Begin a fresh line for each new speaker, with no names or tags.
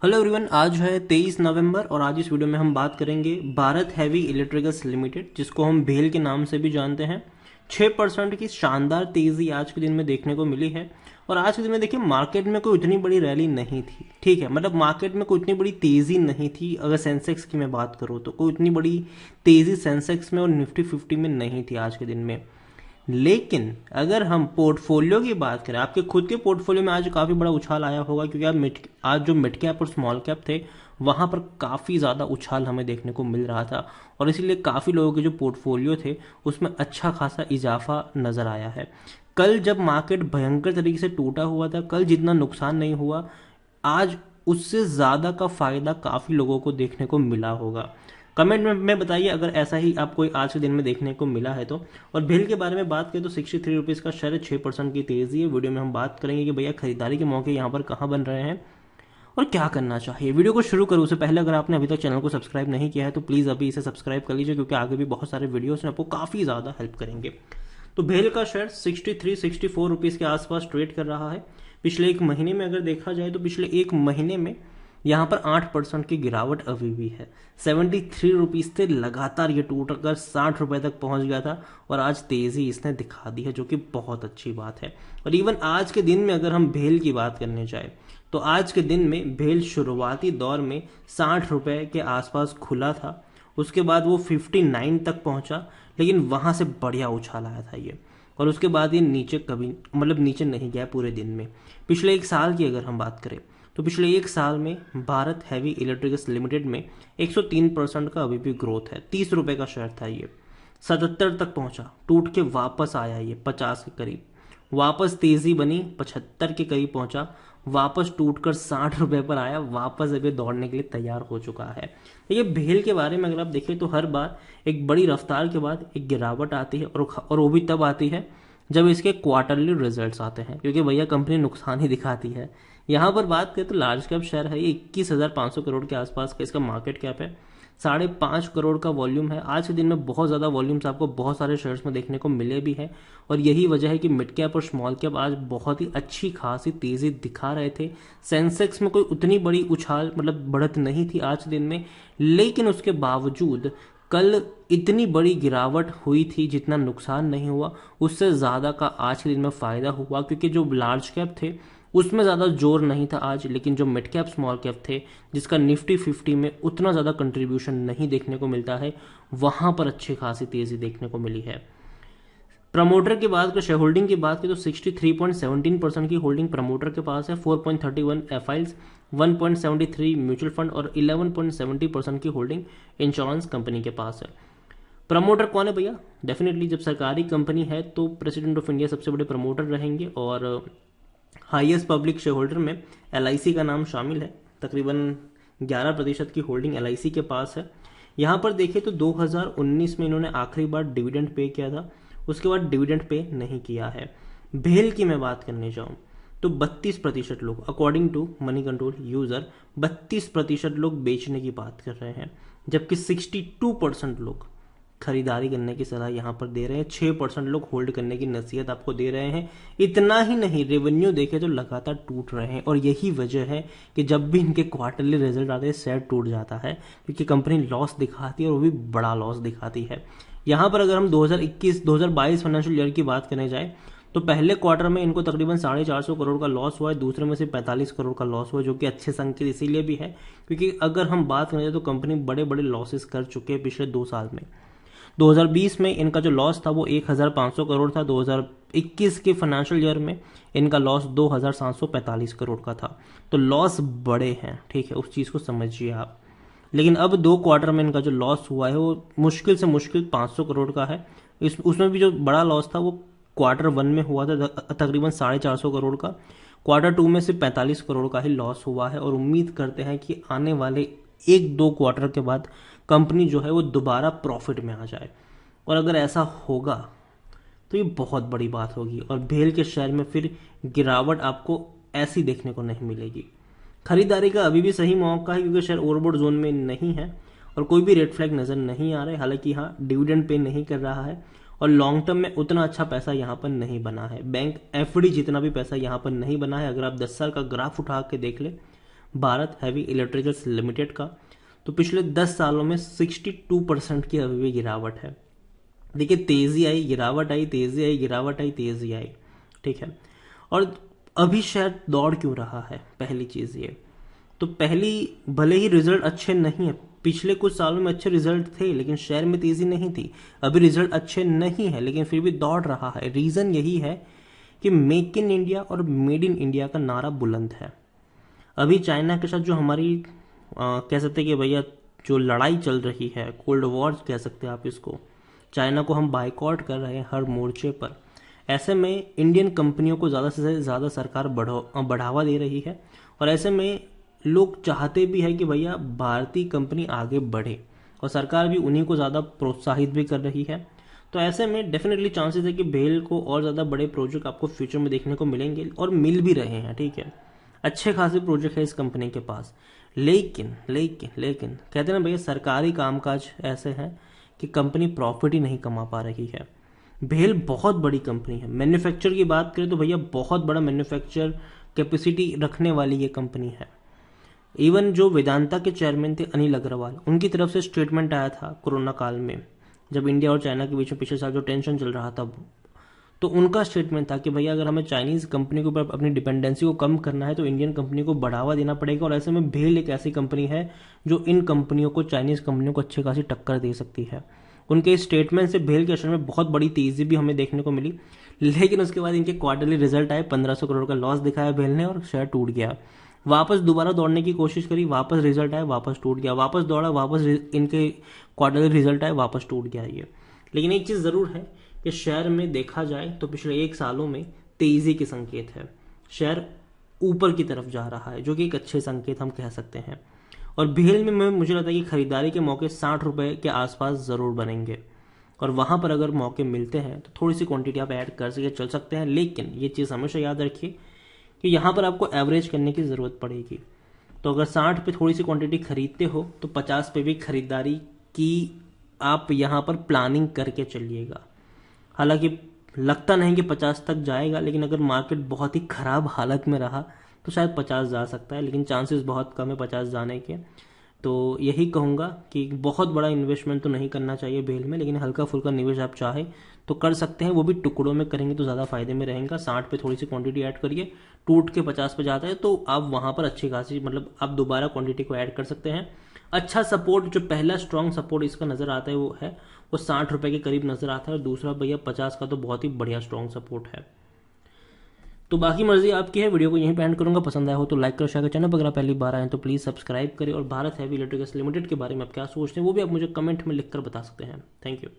Hello everyone, आज है 23 नवंबर और आज इस वीडियो में हम बात करेंगे भारत हैवी इलेक्ट्रिकल्स लिमिटेड, जिसको हम भेल के नाम से भी जानते हैं। 6% की शानदार तेजी आज के दिन में देखने को मिली है। और आज के दिन में देखिए, मार्केट में कोई उतनी बड़ी रैली नहीं थी। ठीक है, मतलब मार्केट में कोई उतनी बड़ी तेजी नहीं थी। अगर सेंसेक्स की मैं बात करूँ तो कोई उतनी बड़ी तेजी सेंसेक्स में और निफ्टी 50 में नहीं थी आज के दिन में। लेकिन अगर हम पोर्टफोलियो की बात करें, आपके खुद के पोर्टफोलियो में आज काफ़ी बड़ा उछाल आया होगा, क्योंकि आज जो मिड कैप और स्मॉल कैप थे वहां पर काफ़ी ज़्यादा उछाल हमें देखने को मिल रहा था। और इसीलिए काफ़ी लोगों के जो पोर्टफोलियो थे उसमें अच्छा खासा इजाफा नज़र आया है। कल जब मार्केट भयंकर तरीके से टूटा हुआ था, कल जितना नुकसान नहीं हुआ, आज उससे ज़्यादा का फायदा काफ़ी लोगों को देखने को मिला होगा। कमेंट में बताइए अगर ऐसा ही आपको आज के दिन में देखने को मिला है तो। और भेल के बारे में बात करें तो 63 रुपीज़ का शेयर, 6% की तेजी है। वीडियो में हम बात करेंगे कि भैया खरीदारी के मौके यहाँ पर कहाँ बन रहे हैं और क्या करना चाहिए। वीडियो को शुरू करूँ उससे पहले अगर आपने अभी तक चैनल को सब्सक्राइब नहीं किया है तो प्लीज़ अभी इसे सब्सक्राइब कर लीजिए, क्योंकि आगे भी बहुत सारे वीडियोस आपको काफ़ी ज़्यादा हेल्प करेंगे। तो भेल का शेयर 63-64 रुपीज़ के आसपास ट्रेड कर रहा है। पिछले एक महीने में अगर देखा जाए तो पिछले एक महीने में यहाँ पर 8% की गिरावट अभी भी है। 73 रुपीज़ से लगातार ये टूट कर 60 रुपए तक पहुंच गया था और आज तेजी इसने दिखा दी है, जो कि बहुत अच्छी बात है। और इवन आज के दिन में अगर हम भेल की बात करने जाए तो आज के दिन में भेल शुरुआती दौर में 60 रुपए के आसपास खुला था। उसके बाद वो 59 तक पहुंचा, लेकिन वहां से बढ़िया उछाल आया था ये। और उसके बाद ये नीचे कभी मतलब नीचे नहीं गया पूरे दिन में। पिछले एक साल की अगर हम बात करें तो पिछले एक साल में भारत हैवी इलेक्ट्रिकल्स लिमिटेड में 103% का अभी भी ग्रोथ है। 30 रुपए का शेयर था ये, 77 तक पहुंचा, टूट के वापस आया ये 50 के करीब, वापस तेजी बनी 75 के करीब पहुंचा, वापस टूटकर 60 रुपए पर आया, वापस अभी दौड़ने के लिए तैयार हो चुका है। देखिए, भेल के बारे में अगर आप देखें तो हर बार एक बड़ी रफ्तार के बाद एक गिरावट आती है, और वो भी तब आती है जब इसके क्वार्टरली रिजल्ट्स आते हैं, क्योंकि भैया कंपनी नुकसान ही दिखाती है। यहाँ पर बात करें तो लार्ज कैप शेयर है, ये 21,500 करोड़ के आसपास का इसका मार्केट कैप है। 5.5 करोड़ का वॉल्यूम है। आज के दिन में बहुत ज़्यादा वॉल्यूम्स आपको बहुत सारे शेयर्स में देखने को मिले भी है। और यही वजह है कि मिड कैप और स्मॉल कैप आज बहुत ही अच्छी खासी तेज़ी दिखा रहे थे। सेंसेक्स में कोई उतनी बड़ी उछाल मतलब बढ़त नहीं थी आज के दिन में, लेकिन उसके बावजूद कल इतनी बड़ी गिरावट हुई थी, जितना नुकसान नहीं हुआ उससे ज़्यादा का आज के दिन में फ़ायदा हुआ, क्योंकि जो लार्ज कैप थे उसमें ज़्यादा जोर नहीं था आज, लेकिन जो मिड कैप स्मॉल कैप थे जिसका निफ्टी 50 में उतना ज़्यादा कंट्रीब्यूशन नहीं देखने को मिलता है, वहाँ पर अच्छी खासी तेज़ी देखने को मिली है। प्रमोटर की बात करें, शेयर होल्डिंग की बात करें तो 63.17% की होल्डिंग प्रमोटर के पास है। 4.31 एफआईल्स, 1.73 म्यूचुअल फंड और 11.70% की होल्डिंग इंश्योरेंस कंपनी के पास है। प्रमोटर कौन है भैया? डेफिनेटली जब सरकारी कंपनी है तो प्रेसिडेंट ऑफ इंडिया सबसे बड़े प्रमोटर रहेंगे, और हाईएस्ट पब्लिक शेयर होल्डर में एलआईसी का नाम शामिल है। तकरीबन 11% की होल्डिंग एलआईसी के पास है। यहाँ पर देखें तो 2019 में इन्होंने आखिरी बार डिविडेंड पे किया था, उसके बाद डिविडेंड पे नहीं किया है। भेल की मैं बात करने जाऊँ तो 32% लोग, according to Moneycontrol user, 32% लोग बेचने की बात कर रहे हैं, जबकि 62% लोग खरीदारी करने की सलाह यहाँ पर दे रहे हैं। 6% लोग होल्ड करने की नसीहत आपको दे रहे हैं। इतना ही नहीं, रेवेन्यू देखे तो लगातार टूट रहे हैं, और यही वजह है कि जब भी इनके क्वार्टरली रिजल्ट आते हैं शेयर टूट जाता है, क्योंकि कंपनी लॉस दिखाती है और वो भी बड़ा लॉस दिखाती है। यहाँ पर अगर हम 2021-2022 फाइनेंशियल ईयर की बात करने जाए तो पहले क्वार्टर में इनको तकरीबन 450 करोड़ का लॉस हुआ है, दूसरे में से 45 करोड़ का लॉस हुआ है, जो कि अच्छे संकेत इसीलिए भी है क्योंकि अगर हम बात करें तो कंपनी बड़े बड़े लॉसेस कर चुके हैं पिछले 2 साल में। 2020 में इनका जो लॉस था वो 1,500 करोड़ था। 2021 के फाइनेंशियल ईयर में इनका लॉस 2,745 करोड़ का था। तो लॉस बड़े हैं, ठीक है, उस चीज़ को समझिए आप। लेकिन अब 2 क्वार्टर में इनका जो लॉस हुआ है वो मुश्किल से मुश्किल 500 करोड़ का है। उसमें भी जो बड़ा लॉस था वो क्वार्टर 1 में हुआ था, तकरीबन 450 करोड़ का। क्वार्टर 2 में सिर्फ 45 करोड़ का ही लॉस हुआ है, और उम्मीद करते हैं कि आने वाले 1-2 क्वार्टर के बाद कंपनी जो है वो दोबारा प्रॉफिट में आ जाए। और अगर ऐसा होगा तो ये बहुत बड़ी बात होगी, और भेल के शेयर में फिर गिरावट आपको ऐसी देखने को नहीं मिलेगी। खरीदारी का अभी भी सही मौका है, क्योंकि शेयर ओवरबॉट जोन में नहीं है और कोई भी रेड फ्लैग नजर नहीं आ रहा है। हालांकि हाँ, डिविडेंड पे नहीं कर रहा है, और लॉन्ग टर्म में उतना अच्छा पैसा यहाँ पर नहीं बना है। बैंक एफडी जितना भी पैसा यहाँ पर नहीं बना है। अगर आप 10 साल का ग्राफ उठा के देख ले, भारत हैवी इलेक्ट्रिकल्स लिमिटेड का, तो पिछले 10 सालों में 62% की अभी भी गिरावट है। देखिए तेजी आई, गिरावट आई, तेजी आई, गिरावट आई, तेजी आई, ठीक है। और अभी शेयर दौड़ क्यों रहा है, पहली चीज ये तो पहली, भले ही रिजल्ट अच्छे नहीं है, पिछले कुछ सालों में अच्छे रिजल्ट थे लेकिन शेयर में तेजी नहीं थी। अभी रिजल्ट अच्छे नहीं है लेकिन फिर भी दौड़ रहा है। रीजन यही है कि मेक इन इंडिया और मेड इन इंडिया का नारा बुलंद है। अभी चाइना के साथ जो हमारी कह सकते हैं कि भैया जो लड़ाई चल रही है, कोल्ड वॉर कह सकते हैं आप इसको, चाइना को हम बाइकआउट कर रहे हैं हर मोर्चे पर। ऐसे में इंडियन कंपनियों को ज़्यादा से ज़्यादा सरकार बढ़ावा दे रही है और ऐसे में लोग चाहते भी है कि भैया भारतीय कंपनी आगे बढ़े और सरकार भी उन्हीं को ज़्यादा प्रोत्साहित भी कर रही है। तो ऐसे में डेफिनेटली चांसेस है कि भेल को और ज़्यादा बड़े प्रोजेक्ट आपको फ्यूचर में देखने को मिलेंगे और मिल भी रहे हैं, ठीक है। अच्छे खासे प्रोजेक्ट है इस कंपनी के पास, लेकिन लेकिन लेकिन कहते हैं ना भैया सरकारी कामकाज ऐसे हैं कि कंपनी प्रॉफिट ही नहीं कमा पा रही है। भेल बहुत बड़ी कंपनी है, मैन्युफैक्चर की बात करें तो भैया बहुत बड़ा मैन्युफैक्चर कैपेसिटी रखने वाली ये कंपनी है। इवन जो वेदांता के चेयरमैन थे अनिल अग्रवाल, उनकी तरफ से स्टेटमेंट आया था कोरोना काल में, जब इंडिया और चाइना के बीच में पिछले साल जो टेंशन चल रहा था, तो उनका स्टेटमेंट था कि भैया अगर हमें चाइनीज कंपनी के ऊपर अपनी डिपेंडेंसी को कम करना है तो इंडियन कंपनी को बढ़ावा देना पड़ेगा। और ऐसे में भेल एक ऐसी कंपनी है जो इन कंपनियों को, चाइनीज कंपनियों को अच्छी खासी टक्कर दे सकती है। उनके इस स्टेटमेंट से भेल के शेयर में बहुत बड़ी तेजी भी हमें देखने को मिली, लेकिन उसके बाद इनके क्वार्टरली रिजल्ट आए, 1500 करोड़ का लॉस दिखाया भेल ने और शेयर टूट गया। वापस दोबारा दौड़ने की कोशिश करी, वापस रिजल्ट आए, वापस टूट गया, वापस दौड़ा, वापस इनके क्वार्टरली रिजल्ट आए, वापस टूट गया ये। लेकिन एक चीज जरूर है कि शेयर में देखा जाए तो पिछले 1 सालों में तेजी के संकेत है, शेयर ऊपर की तरफ जा रहा है, जो कि एक अच्छे संकेत हम कह सकते हैं। और भेल में मुझे लगता है कि खरीदारी के मौके 60 रुपए के आसपास जरूर बनेंगे और वहां पर अगर मौके मिलते हैं तो थोड़ी सी क्वांटिटी आप ऐड कर सके चल सकते हैं। लेकिन ये चीज़ हमेशा याद रखिए कि यहाँ पर आपको एवरेज करने की ज़रूरत पड़ेगी। तो अगर 60 पे थोड़ी सी क्वांटिटी खरीदते हो तो 50 पे भी खरीदारी की आप यहाँ पर प्लानिंग करके चलिएगा। हालांकि लगता नहीं कि 50 तक जाएगा, लेकिन अगर मार्केट बहुत ही खराब हालत में रहा तो शायद 50 जा सकता है, लेकिन चांसेस बहुत कम है 50 जाने के। तो यही कहूँगा कि बहुत बड़ा इन्वेस्टमेंट तो नहीं करना चाहिए भेल में, लेकिन हल्का फुल्का निवेश आप चाहे तो कर सकते हैं, वो भी टुकड़ों में करेंगे तो ज़्यादा फायदे में रहेगा। 60 पे थोड़ी सी क्वांटिटी ऐड करिए, टूट के 50 पे जाता है तो आप वहाँ पर अच्छी खासी मतलब आप दोबारा क्वांटिटी को ऐड कर सकते हैं। अच्छा सपोर्ट, जो पहला स्ट्रॉन्ग सपोर्ट इसका नज़र आता है वो 60 रुपए के करीब नज़र आता है और दूसरा भैया 50 का तो बहुत ही बढ़िया स्ट्रॉन्ग सपोर्ट है। तो बाकी मर्जी आपकी है। वीडियो को यहीं पे एंड करूंगा, पसंद आया हो तो लाइक करो, शेयर करो। चैनल पर अगर पहली बार आए तो प्लीज़ सब्सक्राइब करें और भारत हैवी इलेक्ट्रिकल्स लिमिटेड के बारे में आप क्या सोचते हैं वो भी आप मुझे कमेंट में लिखकर बता सकते हैं। Thank you.